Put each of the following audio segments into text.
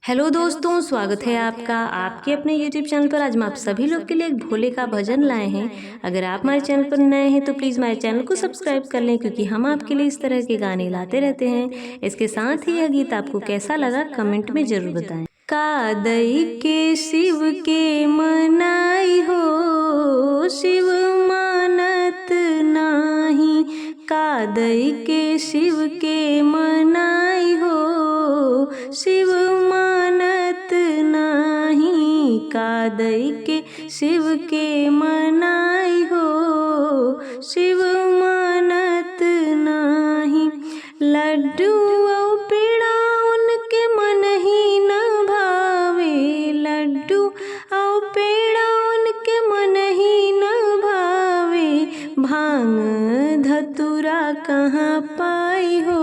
Hello दोस्तों, स्वागत है आपका आपके अपने YouTube चैनल पर। आज हम आप सभी लोग के लिए एक भोले का भजन लाए हैं। अगर आप हमारे चैनल पर नए हैं तो प्लीज़ हमारे चैनल को सब्सक्राइब कर लें, क्योंकि हम आपके लिए इस तरह के गाने लाते रहते हैं। इसके साथ ही यह गीत आपको कैसा लगा कमेंट में ज़रूर बताएं। कादई के शिव के मनाई हो, शिव मानत नाही। कादई के शिव के मनाई हो, शिव मानत नाही। कादई के शिव के मनाई हो, शिव मानत नाही। लड्डू और पेड़ा उनके मन ही न भावे, लड्डू और पेड़ा उनके मन ही न भावे। भांग धतुरा कहाँ पाई हो,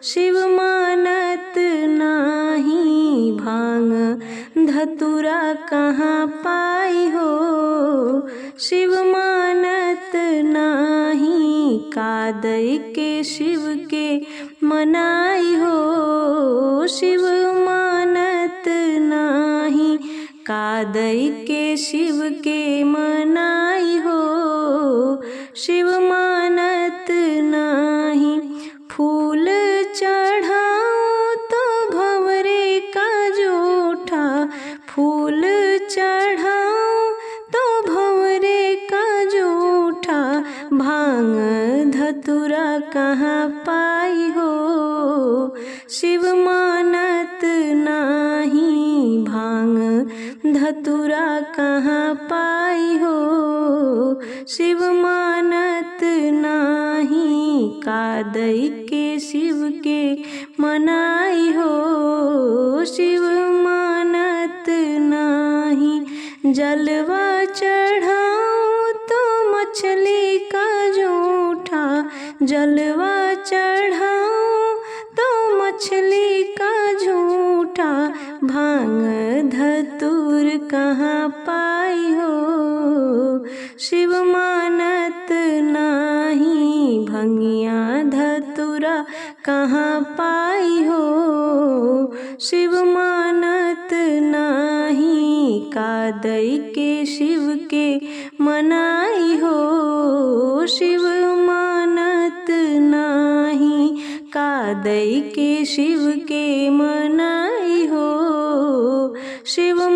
शिव मानत नाही। भांग धतुरा कहाँ पाई हो, शिव मानत नाही। कादई के शिव के मनाई हो, शिव मानत नाही। कादई के शिव के मनाई हो, शिव मानत नाही। फूल चढ़ाऊं तो भंवरे का जूठा, फूल चढ़ाऊं तो भंवरे का जूठा। भांग धतुरा कहाँ पाई हो, शिव मानत नाही। भांग धतुरा कहाँ पाई हो, शिव मानत नाही। कादई के शिव के मनाई हो, शिव मानत नाही। जलवा चढ़ाऊं तो मछली का जूठा, जलवा चढ़ाऊं तो मछली का झूठा। भांग धतूर कहाँ पाई हो, शिव मानत नाही। भंगिया धतुरा कहाँ पाई हो, शिव मानत नाही। कादई के शिव के मनाई हो, शिव मानत नाही। कादई के शिव के मनाई हो, शिव